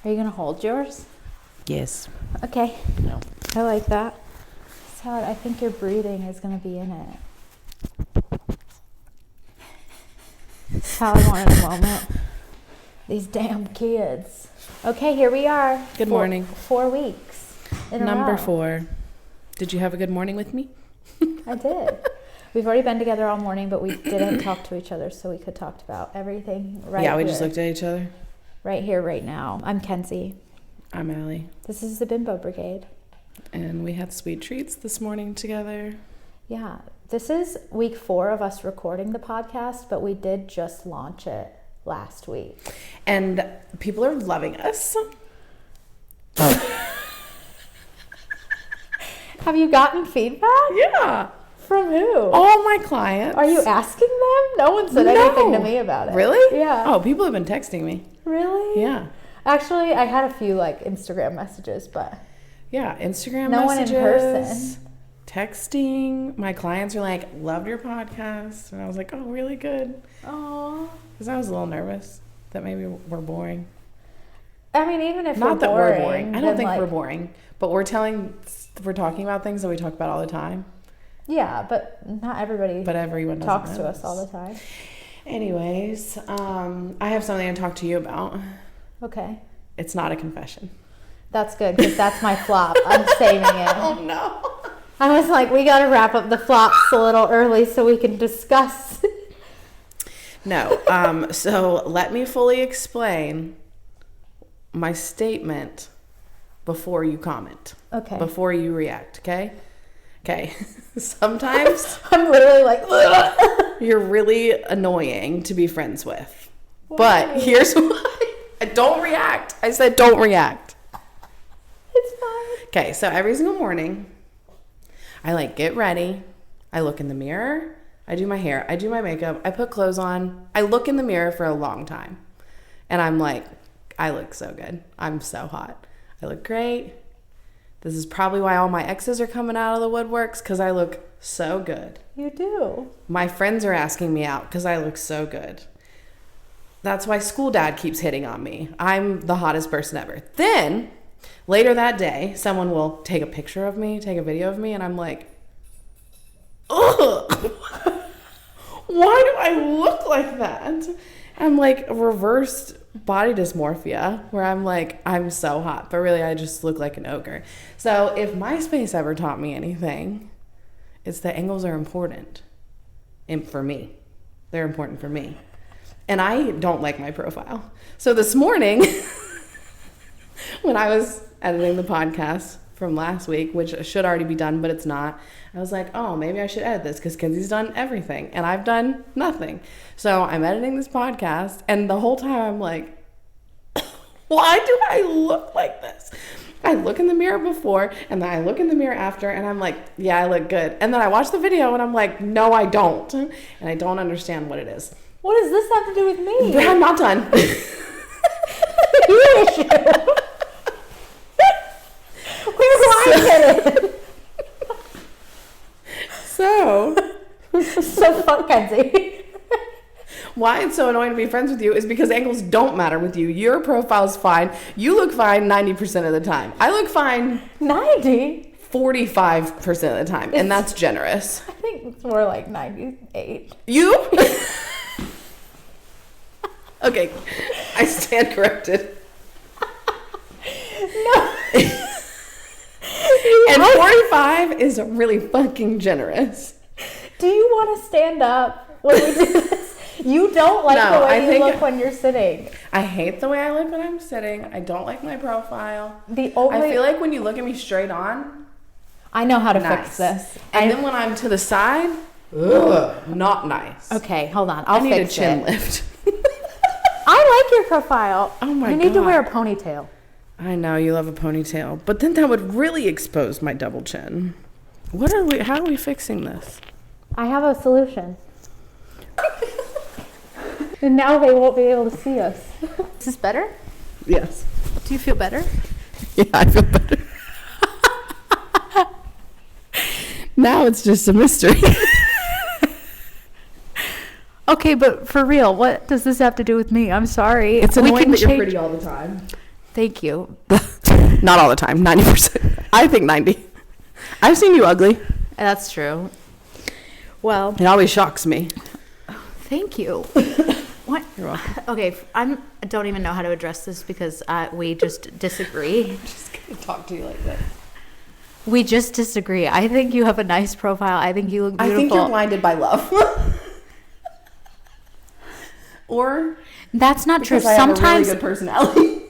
Are you going to hold yours? Yes. Okay. No. I like that. Salad, I think your breathing is going to be in it. Salad wanted a moment. These damn kids. Okay, here we are. Good morning. 4 weeks in a row. Number 4. Did you have a good morning with me? I did. We've already been together all morning, but we didn't talk to each other, so we could talk about everything right here. Yeah, we just looked at each other. Right here, right now. I'm Kenzie. I'm Allie. This is the Bimbo Brigade. And we had sweet treats this morning together. Yeah. This is week 4 of us recording the podcast, but we did just launch it last week. And people are loving us. Have you gotten feedback? Yeah. From who? All my clients. Are you asking them? No one said anything to me about it. Really? Yeah. Oh, people have been texting me. Really? Yeah. Actually, I had a few Instagram messages, but yeah, Instagram no messages. No one in person. Texting. My clients are like, loved your podcast. And I was like, oh, really good. Aww. Because I was a little nervous that maybe we're boring. I mean, even if Not that we're boring. I don't think we're boring. But we're talking about things that we talk about all the time. Yeah, but not everybody everyone talks to us all the time. Anyways, I have something to talk to you about. Okay. It's not a confession. That's good, because that's my flop. I'm saving it. Oh, no. I was like, we got to wrap up the flops a little early so we can discuss. No. So let me fully explain my statement before you comment. Okay. Before you react, okay? Okay. Sometimes I'm literally like, you're really annoying to be friends with. Why? But here's why. Don't react. I said don't react. It's fine. Okay, so every single morning, I get ready. I look in the mirror. I do my hair. I do my makeup. I put clothes on. I look in the mirror for a long time. And I'm like, I look so good. I'm so hot. I look great. This is probably why all my exes are coming out of the woodworks, because I look so good. You do. My friends are asking me out because I look so good. That's why school dad keeps hitting on me. I'm the hottest person ever. Then, later that day, someone will take a picture of me, take a video of me, and I'm like, ugh, why do I look like that? I'm like reversed body dysmorphia, where I'm like, I'm so hot, but really I just look like an ogre. So if MySpace ever taught me anything, it's that angles are important. And for me, they're important for me. And I don't like my profile. So this morning, when I was editing the podcast from last week, which should already be done, but it's not, I was like, oh, maybe I should edit this because Kenzie's done everything and I've done nothing. So I'm editing this podcast, and the whole time I'm like, why do I look like this? I look in the mirror before, and then I look in the mirror after, and I'm like, yeah, I look good. And then I watch the video, and I'm like, no, I don't. And I don't understand what it is. What does this have to do with me? I'm not done. Your issue. Where do I get it? So fuck Kenzie. Why it's so annoying to be friends with you is because angles don't matter with you. Your profile's fine. You look fine 90% of the time. I look fine 90? 45% of the time, and that's generous. I think it's more like 98. You? Okay, I stand corrected. No. And 45 is really fucking generous. Do you want to stand up when we do this? You don't like the way you look when you're sitting. I hate the way I look when I'm sitting. I don't like my profile. I feel like when you look at me straight on, I know how to fix this. And then when I'm to the side, ugh, not nice. Okay, hold on. I need a chin lift. I like your profile. Oh my God. You need to wear a ponytail. I know you love a ponytail, but then that would really expose my double chin. How are we fixing this? I have a solution. And now they won't be able to see us. Is this better? Yes. Do you feel better? Yeah, I feel better. Now it's just a mystery. Okay, but for real, what does this have to do with me? I'm sorry. It's annoying that you're pretty all the time. Thank you. Not all the time. 90%. I think 90. I've seen you ugly. That's true. Well, it always shocks me. Thank you. What? You're welcome. Okay, I don't even know how to address this because we just disagree. I'm just gonna talk to you like that. We just disagree. I think you have a nice profile. I think you look beautiful. I think you're blinded by love. Or that's not true. I Sometimes have a really good personality.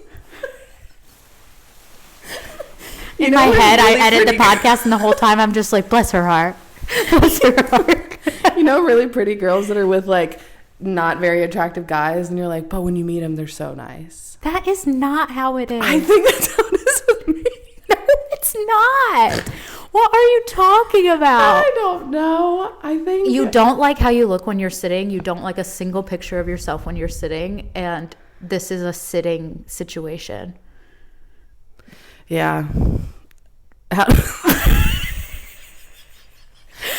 In my head, I edit the podcast, and the whole time I'm just like, bless her heart. Bless her heart. You know, really pretty girls that are with like not very attractive guys, and you're like, but when you meet them, they're so nice. That is not how it is. I think that's how it is with me. No, it's not. What are you talking about? I don't know. I think you don't like how you look when you're sitting. You don't like a single picture of yourself when you're sitting, and this is a sitting situation. Yeah.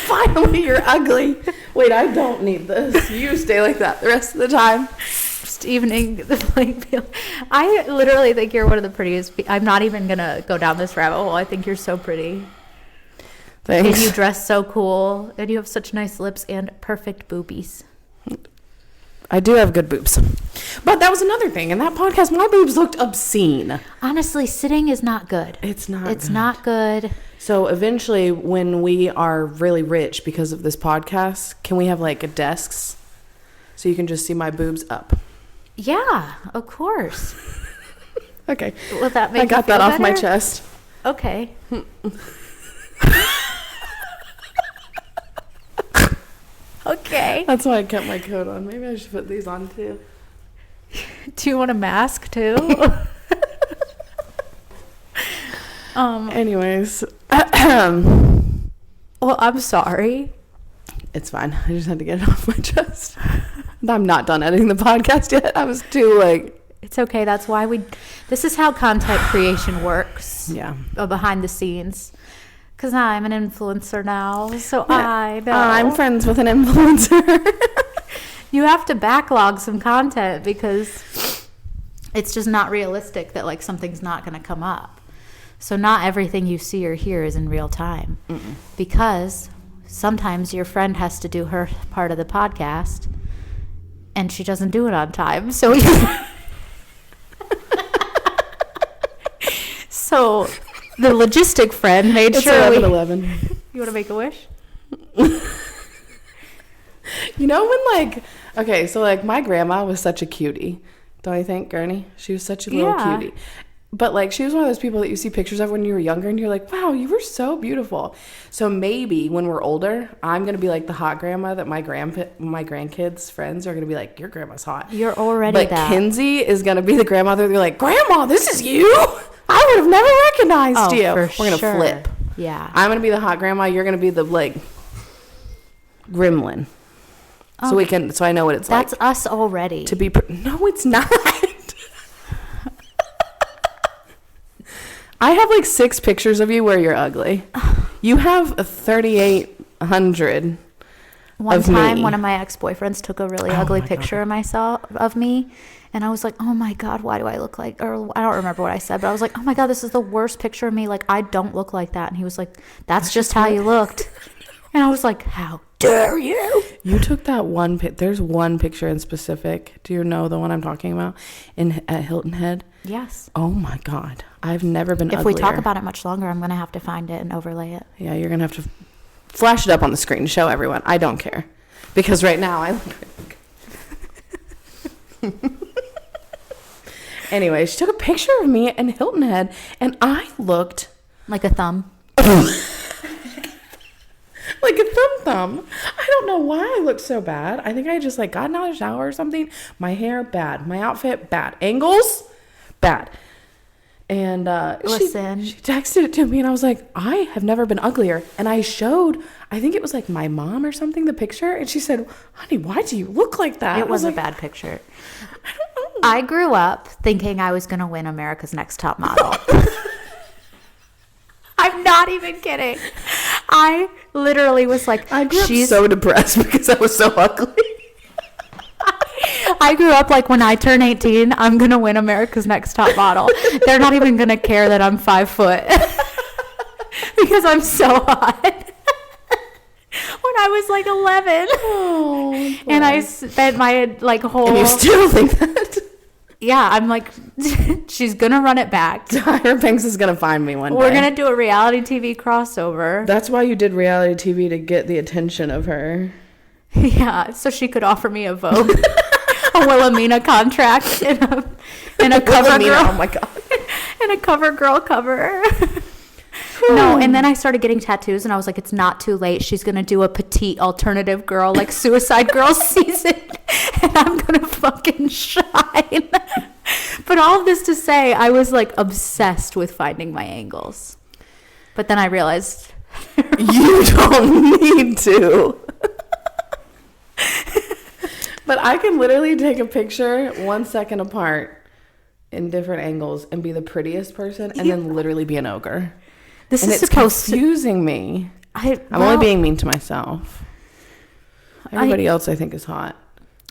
Finally, you're ugly. Wait, I don't need this. You stay like that the rest of the time. Just evening the playing field. I literally think you're one of the prettiest. I'm not even going to go down this rabbit hole. I think you're so pretty. Thanks. And you dress so cool. And you have such nice lips and perfect boobies. I do have good boobs. But that was another thing. In that podcast, my boobs looked obscene. Honestly, sitting is not good. It's not It's not good. So eventually, when we are really rich because of this podcast, can we have like desks so you can just see my boobs up? Yeah, of course. Okay. Will that make I got you feel that off my better? chest. Okay. Okay. That's why I kept my coat on. Maybe I should put these on too. Do you want a mask too? Anyways. Well, I'm sorry. It's fine. I just had to get it off my chest. I'm not done editing the podcast yet. I was too like... It's okay. That's why this is how content creation works. Yeah. Behind the scenes. Because I'm an influencer now. So Yeah. I know. I'm friends with an influencer. You have to backlog some content because it's just not realistic that like something's not going to come up. So not everything you see or hear is in real time. Mm-mm. Because sometimes your friend has to do her part of the podcast and she doesn't do it on time. So so the logistic friend made It's sure 11:11. You want to make a wish? You know when like... Okay, so like my grandma was such a cutie. Don't you think, Gurney? She was such a little cutie. But like she was one of those people that you see pictures of when you were younger and you're like, wow, you were so beautiful. So maybe when we're older, I'm going to be like the hot grandma that my grandkids' friends are going to be like, your grandma's hot. You're already but that. Kinsey is going to be the grandmother. They're like, Grandma, this is you? I would have never recognized you. We're going to flip. Yeah. I'm going to be the hot grandma. You're going to be the like gremlin. Oh, So I know what it's like. That's us already. To be no, it's not. I have like 6 pictures of you where you're ugly. You have a 3,800 One of time, me. one of my ex-boyfriends took a really ugly picture of me, and I was like, "Oh my god, why do I look like?" Or I don't remember what I said, but I was like, "Oh my god, this is the worst picture of me. Like, I don't look like that." And he was like, "That's just how you looked." And I was like, "How dare you?" You took that one there's one picture in specific. Do you know the one I'm talking about at Hilton Head? Yes. Oh my god. I've never been If uglier. we talk about it much longer, I'm going to have to find it and overlay it. Yeah, you're going to have to flash it up on the screen to show everyone. I don't care. Because right now I look Anyway, she took a picture of me in Hilton Head and I looked like a thumb. like a thumb. I don't know why I looked so bad. I think I just like got out of the shower or something. My hair, bad. My outfit, bad. Angles, bad. And Listen. she texted it to me and I was like, I have never been uglier. And I showed, I think it was like my mom or something, the picture. And she said, honey, why do you look like that? It was a like, bad picture. I don't know. I grew up thinking I was going to win America's Next Top Model. I'm not even kidding. I literally was like, I grew up so depressed because I was so ugly. I grew up like when I turn 18, I'm going to win America's Next Top Model. They're not even going to care that I'm 5 foot because I'm so hot. When I was like 11. Oh, and I spent my like whole... And you still think that? Yeah, I'm like, she's going to run it back. Tyra Banks is going to find me one day. We're going to do a reality TV crossover. That's why you did reality TV, to get the attention of her. Yeah, so she could offer me a Vogue, a Wilhelmina contract, and a cover girl. Oh my God. And a cover girl cover. No, and then I started getting tattoos, and I was like, it's not too late. She's going to do a petite alternative girl, like Suicide Girls season, and I'm going to fucking shine. But all of this to say, I was like obsessed with finding my angles. But then I realized... You don't need to. But I can literally take a picture 1 second apart in different angles and be the prettiest person, and then literally be an ogre. This and is it's supposed confusing me. I'm only being mean to myself. Everybody else I think is hot.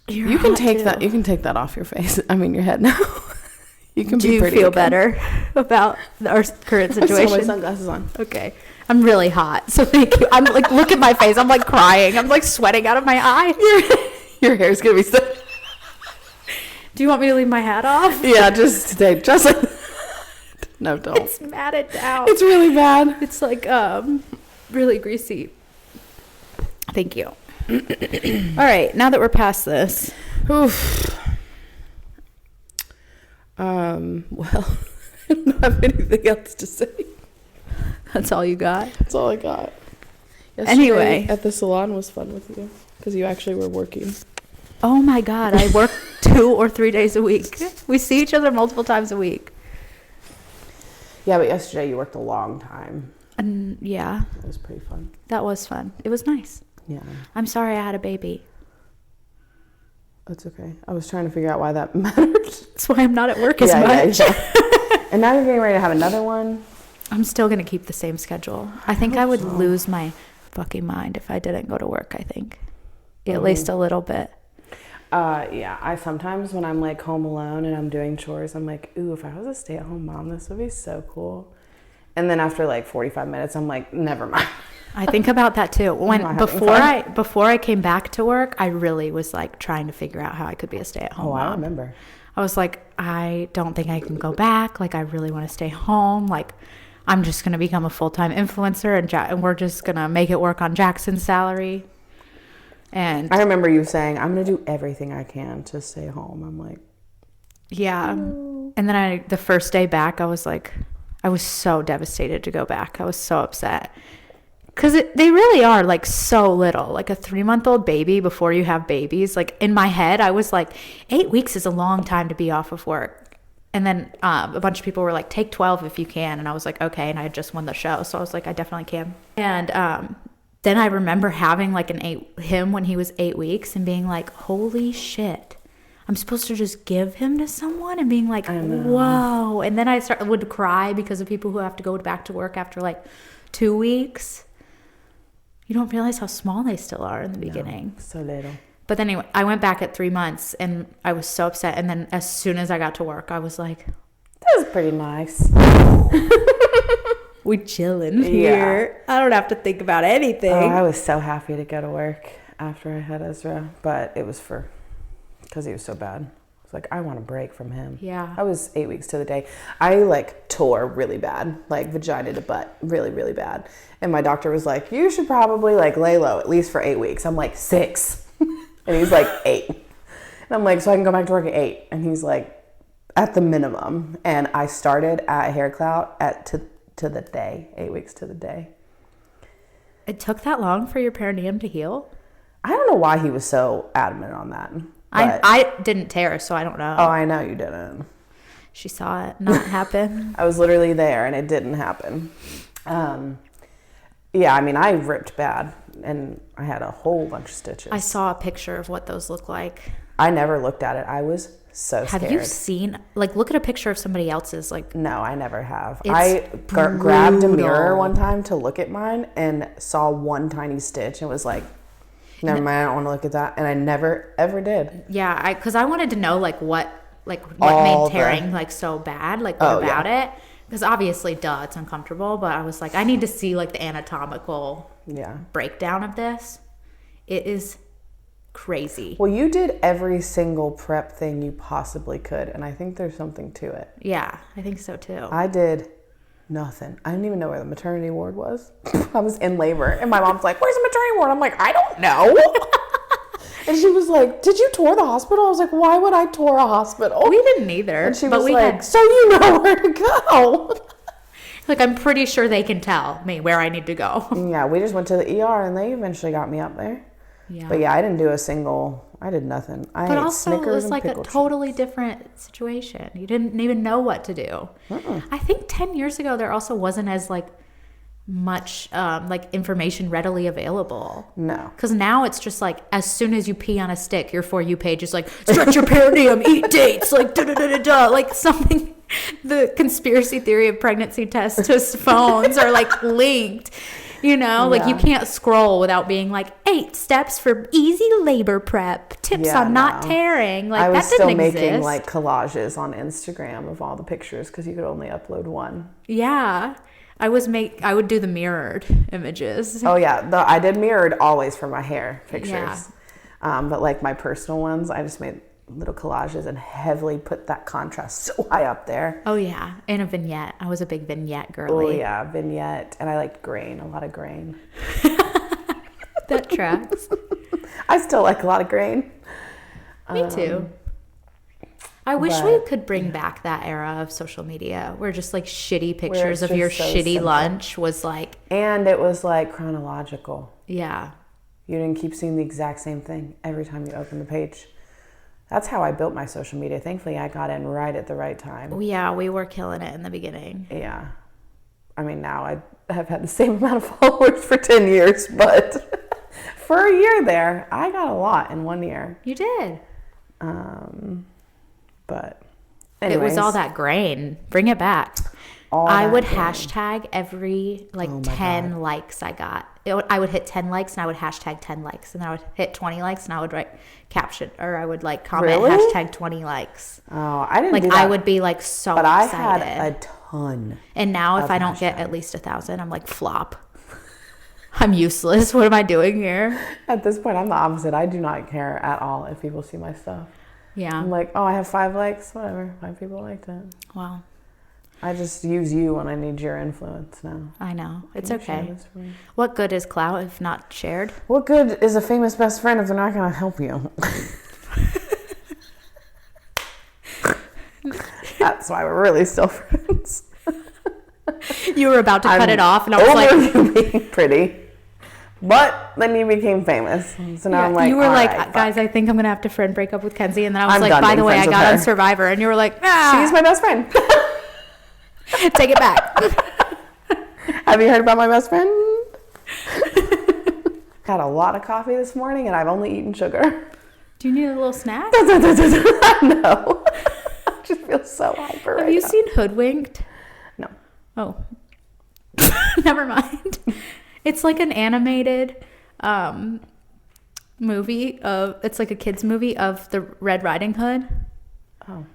You can take that. You can take that off your face. I mean, your head now. You can. Do be pretty. Do you feel better about our current situation? I still have my sunglasses on. Okay. I'm really hot, so thank you. I'm like, look at my face. I'm like crying. I'm like sweating out of my eye. Your hair's gonna be so. Do you want me to leave my hat off? Yeah, just like. No, don't. It's matted down. It's really bad. It's like really greasy. Thank you. All right, now that we're past this. Oof. Well, I don't have anything else to say. That's all you got? That's all I got. Yesterday Anyway. at the salon was fun with you because you actually were working. Oh my God, I work 2 or 3 days a week. We see each other multiple times a week. Yeah, but yesterday you worked a long time. And yeah. It was pretty fun. That was fun. It was nice. Yeah. I'm sorry I had a baby. That's okay. I was trying to figure out why that mattered. That's why I'm not at work as much. Yeah. And now you're getting ready to have another one. I'm still going to keep the same schedule. I think I would lose my fucking mind if I didn't go to work, I think. At least a little bit. Yeah, I sometimes when I'm like home alone and I'm doing chores, I'm like, ooh, if I was a stay-at-home mom, this would be so cool. And then after like 45 minutes, I'm like, never mind. I think about that too. Before I came back to work, I really was like trying to figure out how I could be a stay-at-home mom. I remember. I was like, I don't think I can go back. Like, I really want to stay home. Like, I'm just going to become a full-time influencer and we're just going to make it work on Jackson's salary. And I remember you saying, I'm going to do everything I can to stay home. I'm like, yeah. No. And then the first day back, I was like, I was so devastated to go back. I was so upset. Because they really are like so little. Like a 3-month-old baby before you have babies. Like in my head, I was like, 8 weeks is a long time to be off of work. And then a bunch of people were like, take 12 if you can. And I was like, okay. And I had just won the show. So I was like, I definitely can. And then I remember having like him when he was 8 weeks and being like, holy shit, I'm supposed to just give him to someone, and being like, whoa. And then I would cry because of people who have to go back to work after like 2 weeks. You don't realize how small they still are in the beginning. So little. But then anyway, I went back at 3 months and I was so upset. And then as soon as I got to work, I was like, that was pretty nice. We chilling here. I don't have to think about anything. Oh, I was so happy to go to work after I had Ezra, but it was because he was so bad. I was like, I want a break from him. Yeah. I was 8 weeks to the day. I like tore really bad, like vagina to butt, really, really bad. And my doctor was like, you should probably like lay low at least for 8 weeks. I'm like 6. And he's like 8. And I'm like, so I can go back to work at 8. And he's like, at the minimum. And I started at Hair Clout to the day, 8 weeks to the day. It took that long for your perineum to heal? I don't know why he was so adamant on that. I didn't tear, so I don't know. Oh, I know you didn't. She saw it not happen. I was literally there, and it didn't happen. Yeah, I mean, I ripped bad, and I had a whole bunch of stitches. I saw a picture of what those look like. I never looked at it. I was so scared. Have you seen, like, look at a picture of somebody else's, like... No, I never have. It's I grabbed a mirror one time to look at mine and saw one tiny stitch and was like... Never mind, I don't want to look at that. And I never, ever did. Yeah, because I wanted to know, like, what All made tearing, like, so bad. Like, what about it? Because obviously, it's uncomfortable. But I was like, I need to see, like, the anatomical breakdown of this. It is crazy. Well, you did every single prep thing you possibly could. And I think there's something to it. Yeah, I think so, too. I did nothing. I didn't even know where the maternity ward was. I was in labor. And my mom's like, where's the maternity ward? I'm like, I don't know. And she was like, did you tour the hospital? I was like, why would I tour a hospital? We didn't either. And she was like, so you know where to go. Like, I'm pretty sure they can tell me where I need to go. Yeah, we just went to the ER and they eventually got me up there. Yeah. But yeah, I did nothing. I ate also, Snickers it was and like a pickle totally different situation. You didn't even know what to do. I think 10 years ago, there also wasn't as, like, much like information readily available. No, because now it's just like as soon as you pee on a stick, your For You page is like, stretch your perineum, eat dates, like da like something. The conspiracy theory of pregnancy tests to phones are like linked, like you can't scroll without being like 8 steps for easy labor prep, tips on not tearing. Like, I was that didn't still making exist. like collages on Instagram of all the pictures because you could only upload one. Yeah. I would do the mirrored images. Oh yeah, I did mirrored always for my hair pictures. Yeah. But like my personal ones, I just made little collages and heavily put that contrast so high up there. Oh yeah, and a vignette. I was a big vignette girly. Oh yeah, vignette, and I liked grain, a lot of grain. That tracks. I still like a lot of grain. Me too. I wish we could bring back that era of social media where just like shitty pictures of your shitty simple lunch was like. And it was like chronological. Yeah. You didn't keep seeing the exact same thing every time you opened the page. That's how I built my social media. Thankfully, I got in right at the right time. Yeah, we were killing it in the beginning. Yeah. I mean, now I have had the same amount of followers for 10 years, but for a year there, I got a lot in 1 year. You did. But anyways. It was all that grain. Bring it back. I would hashtag every 10 likes I got. I would hit 10 likes and I would hashtag 10 likes. And then I would hit 20 likes and I would write caption, or I would comment hashtag 20 likes. Oh, I didn't do that. I would be so but excited. I had a ton. And now if I don't get at least 1,000, I'm like, flop. I'm useless. What am I doing here? At this point, I'm the opposite. I do not care at all if people see my stuff. Yeah. I'm like, oh, I have 5 likes. Whatever. 5 people liked it. Wow. I just use you when I need your influence now. I know. It's okay. What good is clout if not shared? What good is a famous best friend if they're not going to help you? That's why we're really still friends. You were about to cut it off, and I was like, you being pretty. But then you became famous. So now I'm like, you were like, right, guys, I think I'm going to have to friend break up with Kenzie. And then I was I'm like, by the way, I got on Survivor. And you were like, she's my best friend. Take it back. Have you heard about my best friend? Had a lot of coffee this morning and I've only eaten sugar. Do you need a little snack? No. I just feel so hyper. Have you seen Hoodwinked? No. Oh. Never mind. It's like an animated movie it's like a kid's movie of the Red Riding Hood. Oh.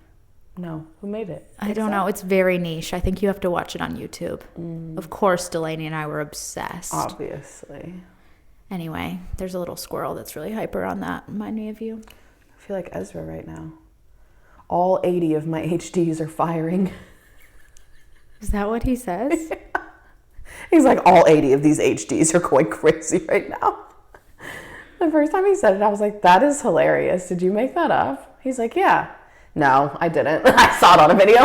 No. Who made it? I don't know. It's very niche. I think you have to watch it on YouTube. Of course, Delaney and I were obsessed. Obviously. Anyway, there's a little squirrel that's really hyper on that. Remind me of you. I feel like Ezra right now. All 80 of my HDs are firing. Is that what he says? Yeah. He's like, all 80 of these HDs are going crazy right now. The first time he said it, I was like, that is hilarious. Did you make that up? He's like, yeah. No, I didn't. I saw it on a video.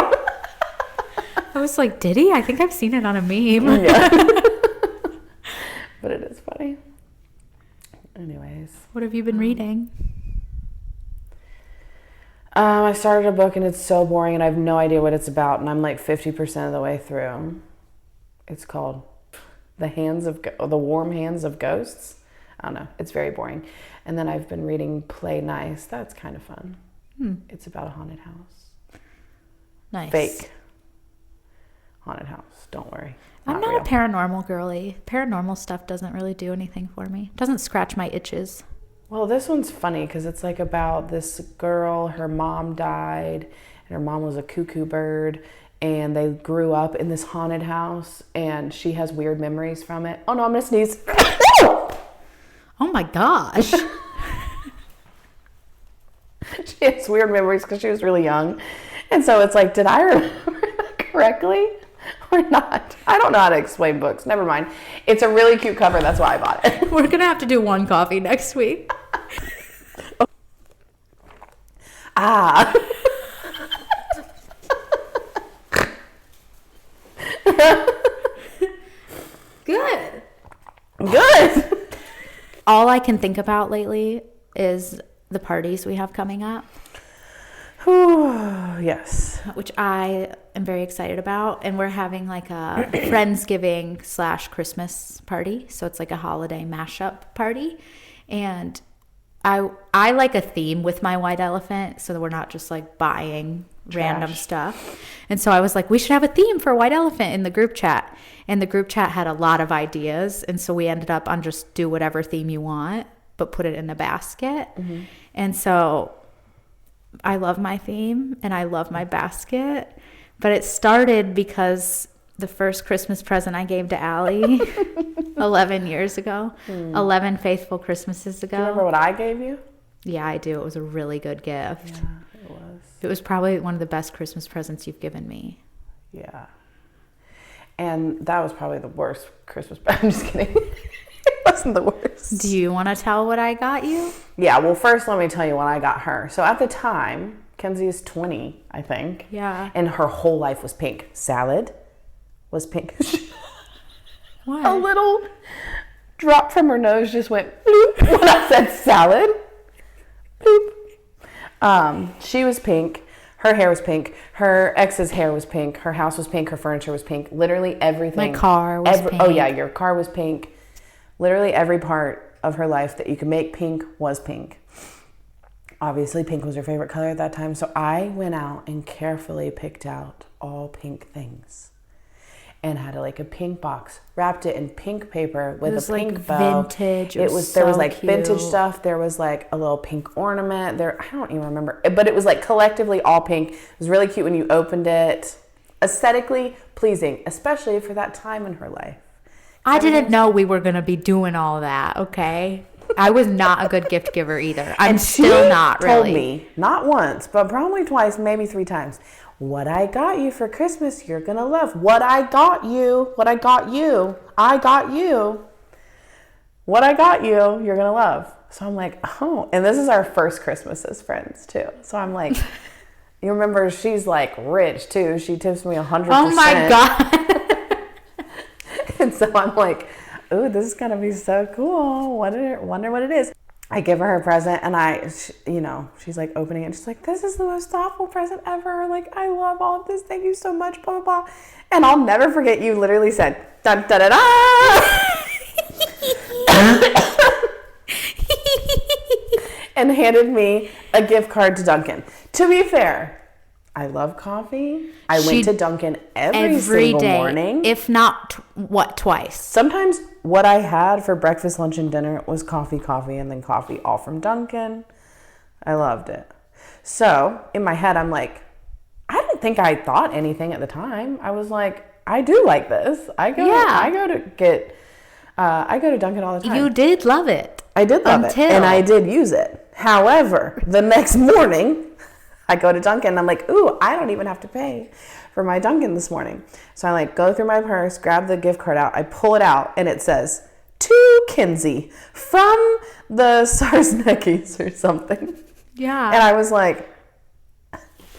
I was like, did he? I think I've seen it on a meme. Yeah. But it is funny. Anyways. What have you been reading? I started a book and it's so boring and I have no idea what it's about. And I'm like 50% of the way through. It's called The Warm Hands of Ghosts. I don't know. It's very boring. And then I've been reading Play Nice. That's kind of fun. It's about a haunted house. Nice. Fake haunted house. Don't worry. I'm not real. a paranormal girly. Paranormal stuff doesn't really do anything for me. Doesn't scratch my itches. Well, this one's funny because it's like about this girl, her mom died, and her mom was a cuckoo bird, and they grew up in this haunted house, and she has weird memories from it. Oh no, I'm gonna sneeze. Oh my gosh. She has weird memories because she was really young. And so it's like, did I remember that correctly or not? I don't know how to explain books. Never mind. It's a really cute cover. That's why I bought it. We're going to have to do one coffee next week. Ah. Good. Good. All I can think about lately is the parties we have coming up. Yes. Which I am very excited about. And we're having like a Friendsgiving / Christmas party. So it's like a holiday mashup party. And I like a theme with my white elephant so that we're not just like buying random stuff. And so I was like, we should have a theme for white elephant in the group chat. And the group chat had a lot of ideas. And so we ended up on just do whatever theme you want, but put it in a basket. Mm-hmm. And so I love my theme and I love my basket, but it started because the first Christmas present I gave to Allie 11 years ago, 11 faithful Christmases ago. Do you remember what I gave you? Yeah, I do. It was a really good gift. Yeah, it was. It was probably one of the best Christmas presents you've given me. Yeah. And that was probably the worst Christmas present. I'm just kidding. It wasn't the worst. Do you want to tell what I got you? Yeah, well, first let me tell you what I got her. So at the time, Kenzie is 20, I think. Yeah. And her whole life was pink. Salad was pink. What? A little drop from her nose just went bloop when I said salad. Bloop. She was pink. Her hair was pink. Her ex's hair was pink. Her house was pink. Her furniture was pink. Literally everything. My car was pink. Oh, yeah, your car was pink. Literally every part of her life that you could make pink was pink. Obviously, pink was her favorite color at that time. So I went out and carefully picked out all pink things and had a pink box, wrapped it in pink paper with a pink bow. Vintage. There was like vintage stuff. There was like a little pink ornament there. I don't even remember, but it was like collectively all pink. It was really cute when you opened it. Aesthetically pleasing, especially for that time in her life. I didn't know we were going to be doing all that, okay? I was not a good gift giver either. I'm still not really. Told me, not once, but probably twice, maybe 3 times, what I got you for Christmas, you're going to love. What I got you, I got you. What I got you, you're going to love. So I'm like, oh, and this is our first Christmas as friends too. So I'm like, you remember she's like rich too. She tips me 100%. Oh my God. And so I'm like, ooh, this is going to be so cool. Wonder what it is. I give her present and she's like opening it. And she's like, this is the most thoughtful present ever. Like, I love all of this. Thank you so much, blah, blah, blah. And I'll never forget you literally said, da, da, da, da. And handed me a gift card to Dunkin'. To be fair, I love coffee. I went to Dunkin' every single day, morning. if not, twice? Sometimes what I had for breakfast, lunch, and dinner was coffee, and then coffee, all from Dunkin'. I loved it. So in my head, I'm like, I don't think I thought anything at the time. I was like, I do like this. I go to Dunkin' all the time. You did love it. I did love it, and I did use it. However, the next morning, I go to Dunkin' and I'm like, ooh, I don't even have to pay for my Dunkin' this morning. So I go through my purse, grab the gift card out, I pull it out, and it says, to Kinsey from the Sarsneckis or something. Yeah. And I was like,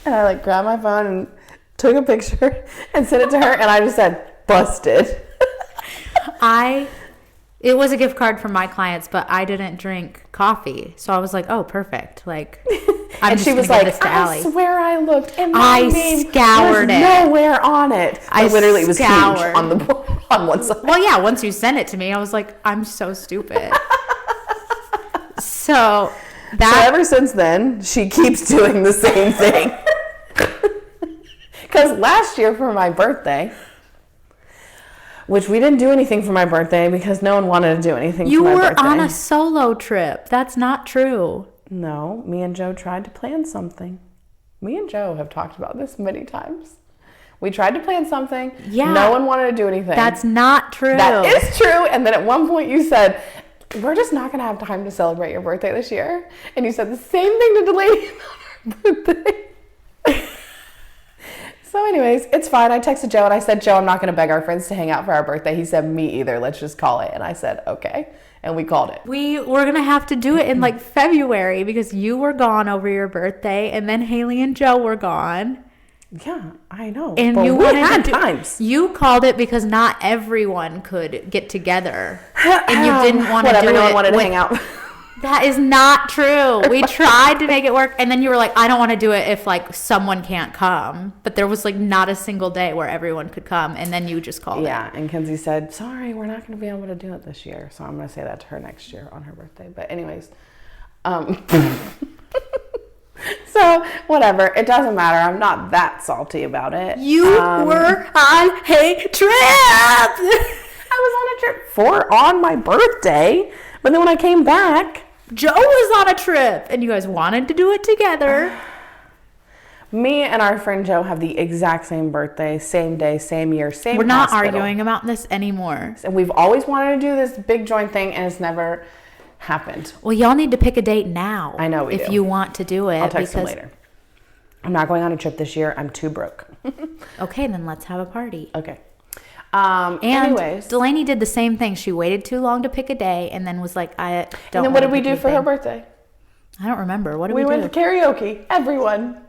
and I grabbed my phone and took a picture and sent it to her, and I just said, busted. It was a gift card from my clients, but I didn't drink coffee. So I was like, oh, perfect. And she was like, I swear I looked and my name scoured was nowhere on it. It literally was huge on the board on one side. Well, yeah, once you sent it to me, I was like, I'm so stupid. So ever since then, she keeps doing the same thing. Because last year for my birthday, Which we didn't do anything for my birthday because no one wanted to do anything for my birthday. You were on a solo trip. That's not true. No, me and Joe tried to plan something. Me and Joe have talked about this many times. We tried to plan something. Yeah. No one wanted to do anything. That's not true. That is true. And then at one point you said, we're just not going to have time to celebrate your birthday this year. And you said the same thing to Delaney on her birthday. So anyways, it's fine. I texted Joe and I said, Joe, I'm not going to beg our friends to hang out for our birthday. He said, me either. Let's just call it. And I said, okay. And we called it. We were going to have to do it in like February because you were gone over your birthday and then Haley and Joe were gone. Yeah, I know. And but you we wanted had to times. You called it because not everyone could get together. And you didn't want to do it. No one wanted to hang out. That is not true. We tried to make it work. And then you were like, I don't want to do it if like someone can't come. But there was like not a single day where everyone could come. And then you just called it. Yeah. And Kenzie said, sorry, we're not going to be able to do it this year. So I'm going to say that to her next year on her birthday. But anyways, so whatever. It doesn't matter. I'm not that salty about it. You were on a trip. I was on a trip on my birthday. But then when I came back, Joe was on a trip and you guys wanted to do it together. Me and our friend Joe have the exact same birthday, same day, same year, same We're not hospital. arguing about this anymore. And we've always wanted to do this big joint thing and it's never happened. Well, y'all need to pick a date now. I know we if do. you want to do it. I'll text him later. I'm not going on a trip this year. I'm too broke. Okay, then let's have a party. Okay. And anyways. Delaney did the same thing. She waited too long to pick a day and then was like, I don't. And then what did we do for her birthday? I don't remember. What did we do? We went to karaoke. Everyone.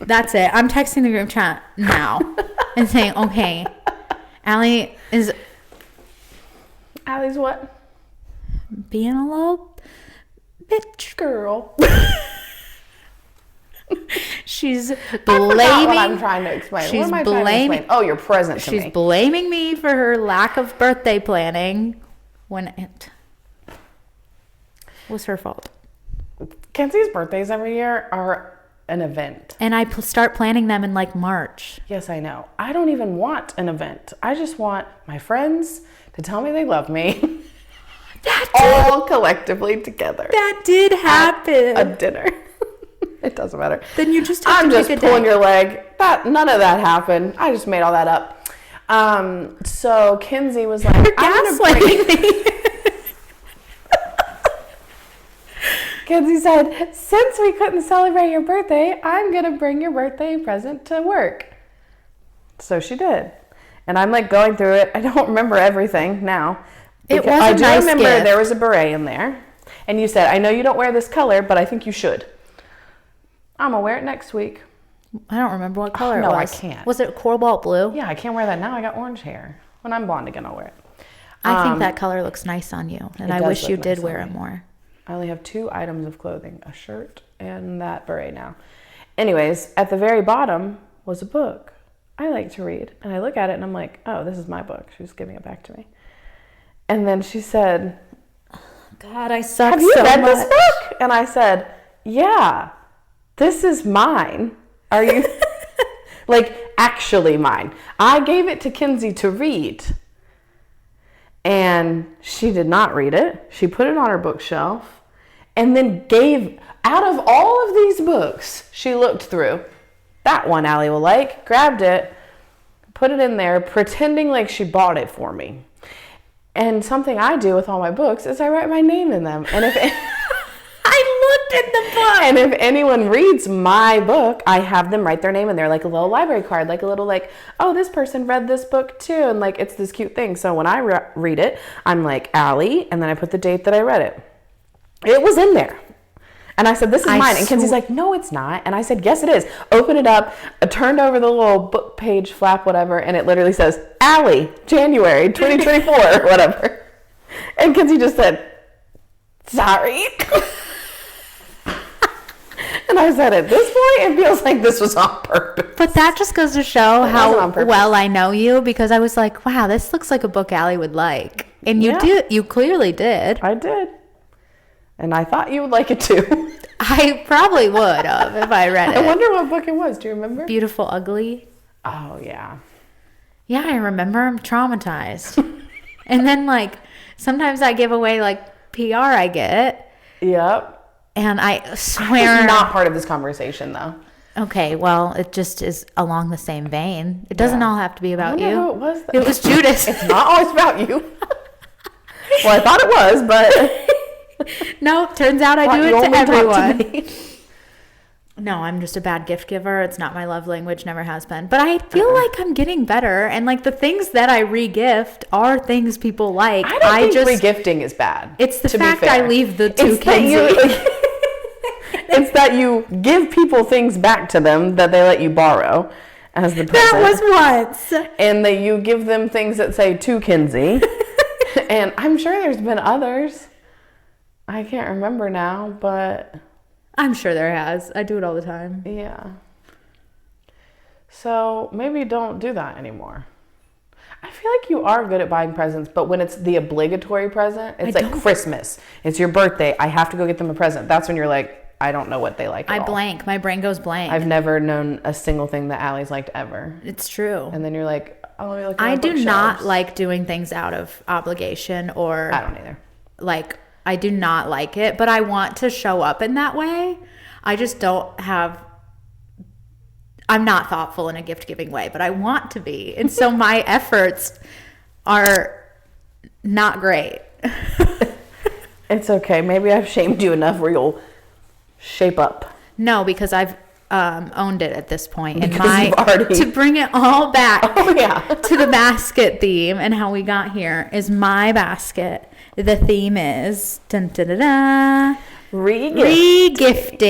That's it. I'm texting the group chat now and saying, okay, Allie is. Allie's what? Being a little bitch. Girl. She's blaming. What I'm blaming. trying to explain. She's What am I trying to blaming. explain? Oh, you're present to She's me. blaming me for her lack of birthday planning when it was her fault. Kenzie's birthdays every year are an event. And I start planning them in like March. Yes, I know. I don't even want an event. I just want my friends to tell me they love me. All collectively together. That did happen. At a dinner. It doesn't matter. Then you just have I'm to just pick a pulling day. your leg. None of that happened. I just made all that up. So Kenzie was like, I'm gonna bring... Gaslighting me. Kenzie said, since we couldn't celebrate your birthday, I'm going to bring your birthday present to work. So she did. And I'm like going through it. I don't remember everything now. It was I a do nice remember gift. there was a beret in there. And you said, I know you don't wear this color, but I think you should. I'm going to wear it next week. I don't remember what color no, it I was. can't. Was it cobalt blue? Yeah, I can't wear that now. I got orange hair. When I'm blonde again, I'll wear it. I think that color looks nice on you. And it I does wish look you nice did on wear me. it more. I only have 2 items of clothing, a shirt and that beret now. Anyways, at the very bottom was a book. I like to read. And I look at it and I'm like, oh, this is my book. She was giving it back to me. And then she said, God, I suck have you so read much. this book? And I said, yeah, this is mine. Are you, like, actually mine? I gave it to Kenzie to read. And she did not read it. She put it on her bookshelf and then gave, out of all of these books she looked through, that one Allie will like, grabbed it, put it in there, pretending like she bought it for me. And something I do with all my books is I write my name in them. And if I looked at the book. and if anyone reads my book, I have them write their name in there, like a little library card, like a little like, oh, this person read this book too. And like, it's this cute thing. So when I read it, I'm like, Allie, and then I put the date that I read it. It was in there. And I said, this is mine. And Kenzie's like, no, it's not. And I said, yes, it is. Open it up. I turned over the little book page flap, whatever. And it literally says, Allie, January 2024, or whatever. And Kenzie just said, sorry. And I said, at this point, it feels like this was on purpose. But that just goes to show It wasn't how on purpose. well I know you, because I was like, wow, this looks like a book Allie would like. And you Yeah. did. You clearly did. I did. And I thought you would like it too. I probably would have if I read it. I wonder what book it was. Do you remember? Beautiful Ugly. Oh, yeah. Yeah, I remember. I'm traumatized. And then, like, sometimes I give away, like, PR I get. Yep. And I swear. It's not part of this conversation, though. Okay, well, it just is along the same vein. It doesn't all have to be about you. Who it was. It was Judas. It's not always about you. Well, I thought it was, but no, turns out I do it to everyone. To no, I'm just a bad gift giver. It's not my love language, never has been. But I feel like I'm getting better, and like the things that I re-gift are things people like. I don't think re-gifting is bad. It's the fact I leave the two Kenzie. It's that you give people things back to them that they let you borrow as the present. That was once. And that you give them things that say to Kinsey. And I'm sure there's been others. I can't remember now, but... I'm sure there has. I do it all the time. Yeah. So maybe don't do that anymore. I feel like you are good at buying presents, but when it's the obligatory present, it's like Christmas. It's your birthday. I have to go get them a present. That's when you're like, I don't know what they like at all. Blank. My brain goes blank. I've never known a single thing that Allie's liked ever. It's true. And then you're like, oh, let me look at I my do bookshelves. not like doing things out of obligation or... I don't either. Like, I do not like it, but I want to show up in that way. I just don't have... I'm not thoughtful in a gift-giving way, but I want to be. And so my efforts are not great. It's okay. Maybe I've shamed you enough where you'll shape up. No, because I've owned it at this point. Because you've already... To bring it all back to the basket theme and how we got here is my basket. The theme is dun, da, da, da, re-gifting.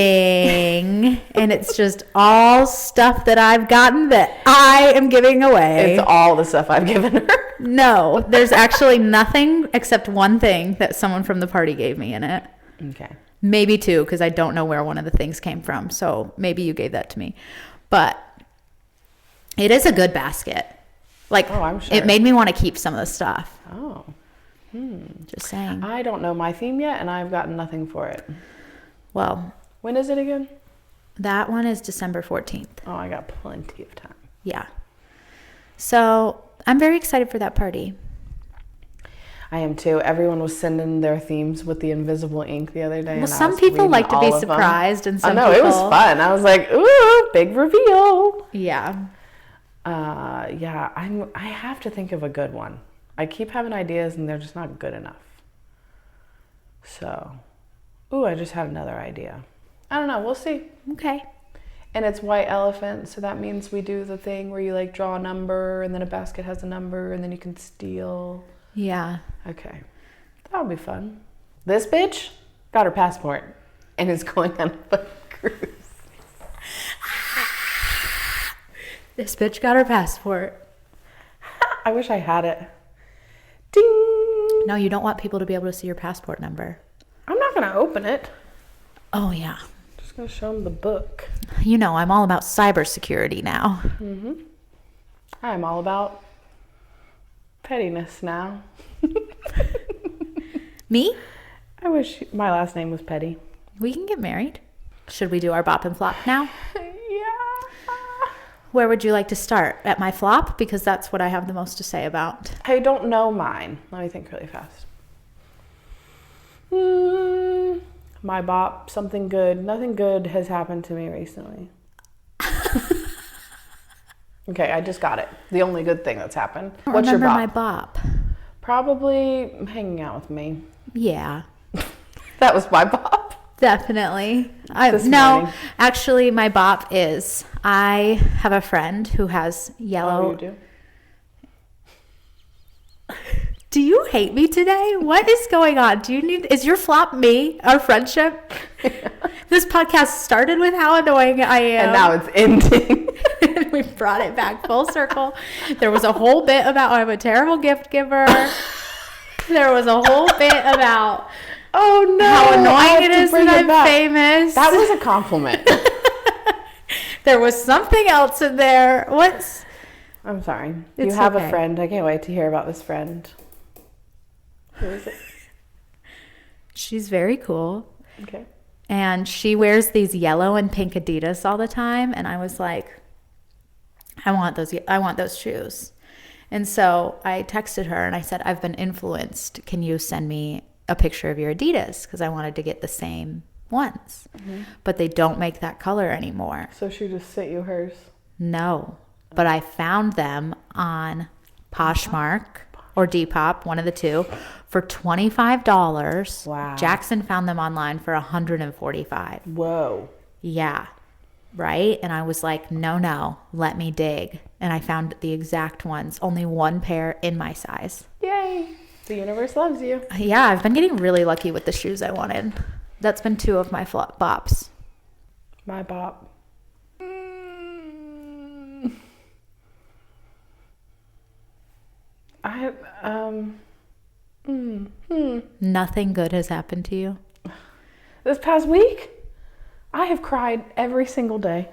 And it's just all stuff that I've gotten that I am giving away. It's all the stuff I've given her. No, there's actually nothing except one thing that someone from the party gave me in it. Okay. Maybe two, because I don't know where one of the things came from. So maybe you gave that to me. But it is a good basket. Like, oh, I'm sure. It made me want to keep some of the stuff. Oh. Just saying. I don't know my theme yet, and I've gotten nothing for it. Well. When is it again? That one is December 14th. Oh, I got plenty of time. Yeah. So I'm very excited for that party. I am too. Everyone was sending their themes with the invisible ink the other day. Well, some people like to be surprised, and some people... it was fun. I was like, ooh, big reveal. Yeah. I have to think of a good one. I keep having ideas, and they're just not good enough. So, I just had another idea. I don't know. We'll see. Okay. And it's white elephant, so that means we do the thing where you like draw a number, and then a basket has a number, and then you can steal. Yeah. Okay. That'll be fun. This bitch got her passport and is going on a boat cruise. This bitch got her passport. I wish I had it. Ding! No, you don't want people to be able to see your passport number. I'm not going to open it. Oh, yeah. Just going to show them the book. You know, I'm all about cybersecurity now. Mm-hmm. I'm all about pettiness now. Me? I wish my last name was Petty. We can get married. Should we do our bop and flop now? Yeah. Where would you like to start? At my flop? Because that's what I have the most to say about. I don't know mine. Let me think really fast. My bop, something good. Nothing good has happened to me recently. Okay, I just got it. The only good thing that's happened. What's your bop? My bop. Probably hanging out with me. Yeah. That was my bop. Definitely. Morning. Actually, my bop is I have a friend who has yellow. Oh, you do? Do you hate me today? What is going on? Is your flop me? Our friendship? This podcast started with how annoying I am. And now it's ending. We brought it back full circle. There was a whole bit about I'm a terrible gift giver. There was a whole bit about how annoying it is that I'm famous. That was a compliment. There was something else in there. I'm sorry. It's you have okay. a friend. I can't wait to hear about this friend. Who is it? She's very cool. Okay. And she wears these yellow and pink Adidas all the time. And I was like, I want those shoes. And so I texted her and I said, I've been influenced. Can you send me a picture of your Adidas? Because I wanted to get the same ones. But they don't make that color anymore. So she just sent you hers? No. But I found them on Poshmark or Depop, one of the two, for $25. Wow. Jackson found them online for $145. Whoa. Yeah. Right? And I was like, no, let me dig. And I found the exact ones, only one pair in my size. Yay. The universe loves you. Yeah, I've been getting really lucky with the shoes I wanted. That's been 2 of my bops. My bop. Nothing good has happened to you? This past week, I have cried every single day.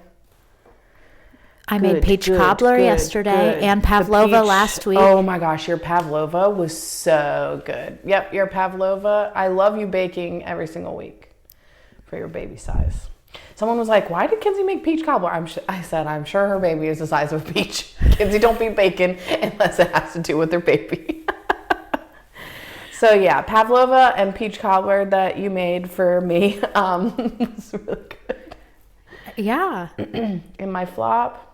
I made peach cobbler yesterday and pavlova last week. Oh my gosh, your pavlova was so good. Yep, your pavlova. I love you baking every single week for your baby size. Someone was like, why did Kinsey make peach cobbler? I said, I'm sure her baby is the size of a peach. Kinsey don't be baking unless it has to do with her baby. So yeah, pavlova and peach cobbler that you made for me was really good. Yeah. In my flop,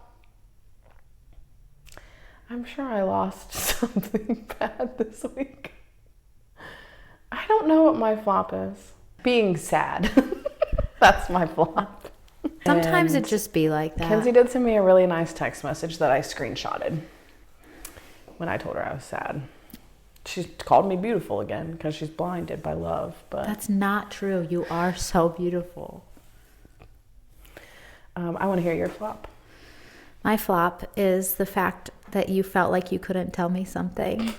I'm sure I lost something bad this week. I don't know what my flop is. Being sad. That's my flop. Sometimes it just be like that. Kenzie did send me a really nice text message that I screenshotted when I told her I was sad. She called me beautiful again because she's blinded by love. But that's not true. You are so beautiful. I want to hear your flop. My flop is the fact that you felt like you couldn't tell me something.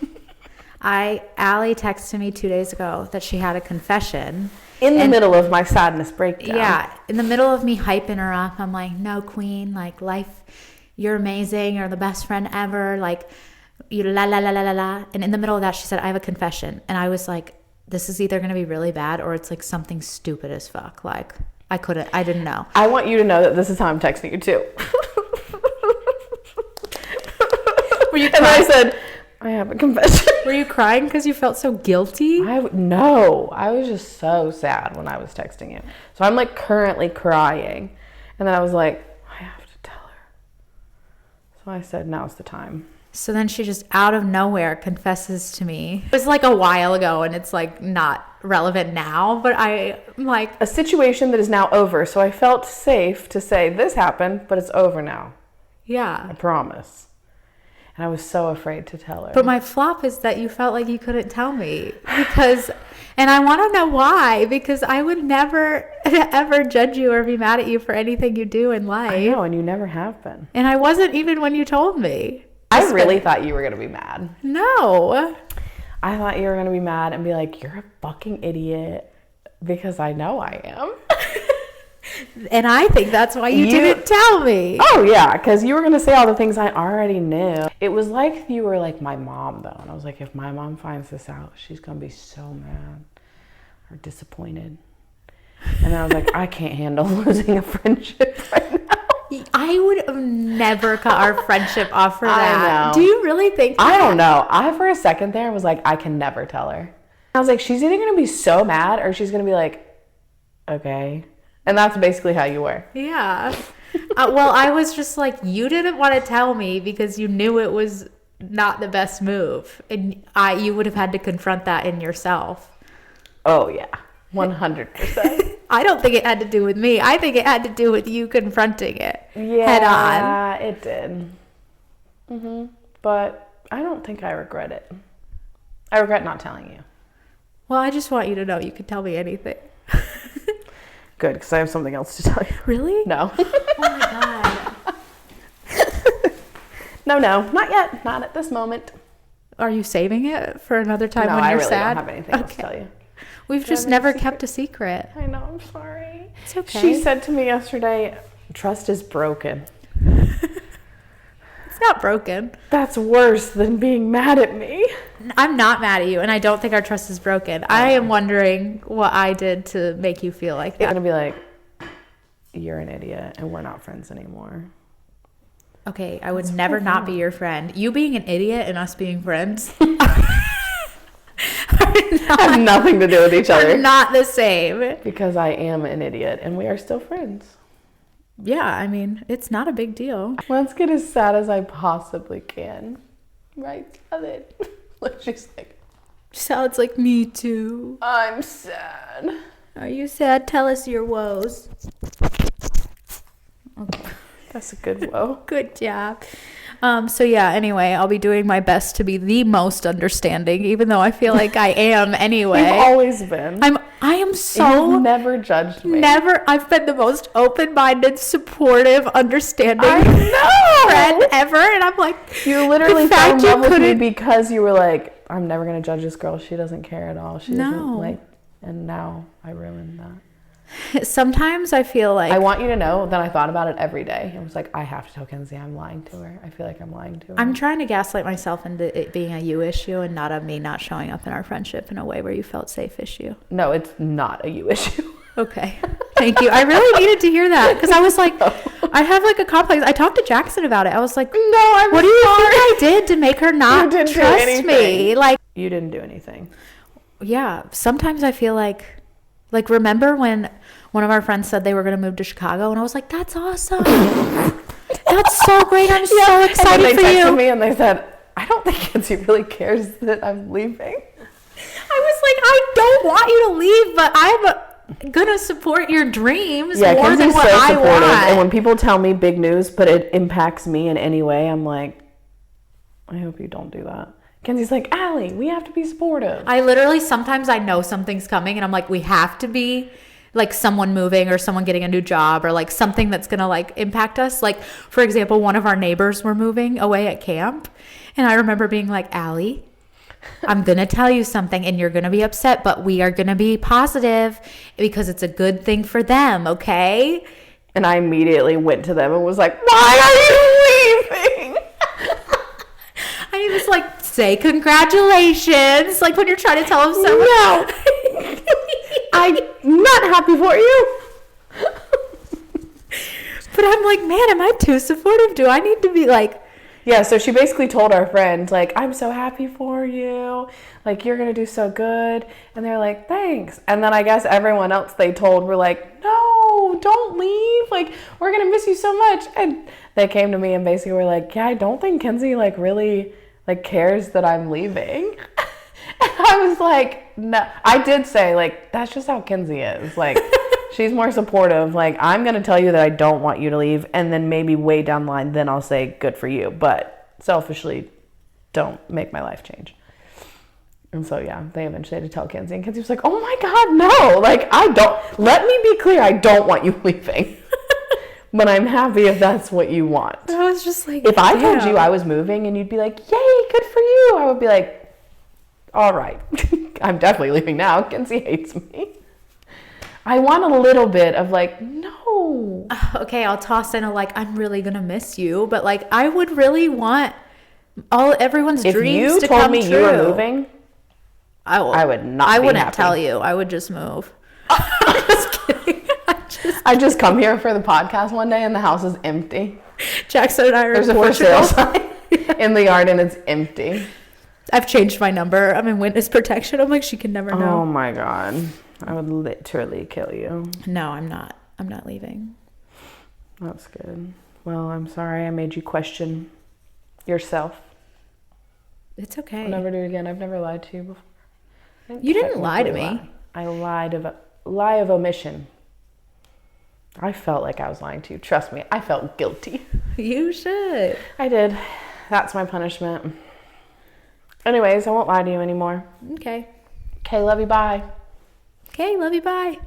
Allie texted me 2 days ago that she had a confession. In the middle of my sadness breakdown. Yeah, in the middle of me hyping her up. I'm like, no, queen, like life, you're amazing. You're the best friend ever. Like, you la la la la la la. And in the middle of that, she said, I have a confession. And I was like, this is either going to be really bad or it's like something stupid as fuck. Like, I didn't know. I want you to know that this is how I'm texting you too. Were you crying? And I said, I have a confession. Were you crying because you felt so guilty? No, I was just so sad when I was texting you. So I'm like currently crying. And then I was like, I have to tell her. So I said, now's the time. So then she just out of nowhere confesses to me. It was like a while ago and it's like not relevant now, but I'm like... A situation that is now over. So I felt safe to say this happened, but it's over now. Yeah. I promise. And I was so afraid to tell her. But my flop is that you felt like you couldn't tell me because, and I want to know why, because I would never, ever judge you or be mad at you for anything you do in life. I know, and you never have been. And I wasn't even when you told me. I really thought you were going to be mad. No. I thought you were going to be mad and be like, you're a fucking idiot, because I know I am. And I think that's why you didn't tell me. Oh, yeah, because you were going to say all the things I already knew. It was like you were like my mom, though. And I was like, if my mom finds this out, she's going to be so mad or disappointed. And I was like, I can't handle losing a friendship right now. I would have never cut our friendship off for that. I know. Do you really think that? I don't know. I, for a second there, was like, I can never tell her. I was like, she's either going to be so mad or she's going to be like, okay. And that's basically how you were. Yeah. Well, I was just like, you didn't want to tell me because you knew it was not the best move. And you would have had to confront that in yourself. Oh, yeah. 100%. I don't think it had to do with me. I think it had to do with you confronting it head on. Yeah, it did. But I don't think I regret it. I regret not telling you. Well, I just want you to know you could tell me anything. Good, because I have something else to tell you. Really? No. Oh my God. No, not yet. Not at this moment. Are you saving it for another time when I you're really sad? don't have anything else to tell you. We've just never kept a secret. I know, I'm sorry. It's okay. She said to me yesterday, trust is broken. It's not broken. That's worse than being mad at me. I'm not mad at you, and I don't think our trust is broken. I am wondering what I did to make you feel like that. It's going to be like, you're an idiot, and we're not friends anymore. Okay, I would never not be your friend. You being an idiot and us being friends have nothing to do with each other. are not the same. Because I am an idiot and we are still friends. Yeah, I mean, it's not a big deal. Let's get as sad as I possibly can. Right, Southern? She's like, Sounds like me too. I'm sad. Are you sad? Tell us your woes. Okay. That's a good whoa. Good job. So yeah, anyway, I'll be doing my best to be the most understanding, even though I feel like I am anyway. You've always been. I am so You've never judged me. never. I've been the most open-minded, supportive, understanding friend ever, and I'm like, you literally fell in love with me because you were like, I'm never gonna judge this girl. She doesn't care at all. She doesn't like. And now I ruined that. Sometimes I feel like I want you to know that I thought about it every day. I was like, I have to tell Kenzie I'm lying to her. I feel like I'm lying to her. I'm trying to gaslight myself into it being a you issue and not a me not showing up in our friendship in a way where you felt safe issue. No, it's not a you issue. Okay. Thank you. I really needed to hear that because I was like, I have like a complex. I talked to Jackson about it. I was like, no, what do you think I did to make her not trust me? Like, you didn't do anything. Yeah. Sometimes I feel like remember when one of our friends said they were going to move to Chicago and I was like, that's awesome. That's so great. I'm so excited for you. They texted me and they said, I don't think Kenzie really cares that I'm leaving. I was like, I don't want you to leave, but I'm going to support your dreams more Kenzie's than what so I supportive. want. And when people tell me big news, but it impacts me in any way, I'm like, I hope you don't do that. Kenzie's like, Allie, we have to be supportive. I literally, sometimes I know something's coming and I'm like, we have to be, like someone moving or someone getting a new job or like something that's going to like impact us. Like, for example, one of our neighbors were moving away at camp. And I remember being like, Allie, I'm going to tell you something and you're going to be upset, but we are going to be positive because it's a good thing for them, okay? And I immediately went to them and was like, why are you leaving? I was like, say congratulations. Like when you're trying to tell them something. No. I'm not happy for you. But I'm like, man, am I too supportive? Do I need to be like... Yeah, so she basically told our friend, like, I'm so happy for you. Like, you're going to do so good. And they're like, thanks. And then I guess everyone else they told were like, no, don't leave. Like, we're going to miss you so much. And they came to me and basically were like, yeah, I don't think Kenzie, like, really, like, cares that I'm leaving. And I was like, no. I did say, like, that's just how Kenzie is. Like, she's more supportive. Like, I'm going to tell you that I don't want you to leave. And then maybe way down the line, then I'll say, good for you. But selfishly, don't make my life change. And so, yeah, they eventually had to tell Kenzie. And Kenzie was like, oh my God, no. Like, I don't. Let me be clear. I don't want you leaving. But I'm happy if that's what you want. I was just like, if I told you I was moving and you'd be like, yay, good for you. I would be like, all right. I'm definitely leaving now. Kenzie hates me. I want a little bit of like, no. Okay, I'll toss in a like, I'm really going to miss you. But like, I would really want everyone's dreams to come true. If you told me you were moving, I would not I wouldn't happy. Tell you. I would just move. I'm just kidding. I just come here for the podcast one day and the house is empty. Jackson and I are There's a for sale sign in the yard and it's empty. I've changed my number. I'm in witness protection. I'm like, she can never know. Oh my God. I would literally kill you. No, I'm not. I'm not leaving. That's good. Well, I'm sorry I made you question yourself. It's okay. I'll never do it again. I've never lied to you before. You didn't lie to me. I lied of lie of omission. I felt like I was lying to you. Trust me, I felt guilty. You should. I did. That's my punishment. Anyways, I won't lie to you anymore. Okay. Okay, love you, bye. Okay, love you, bye.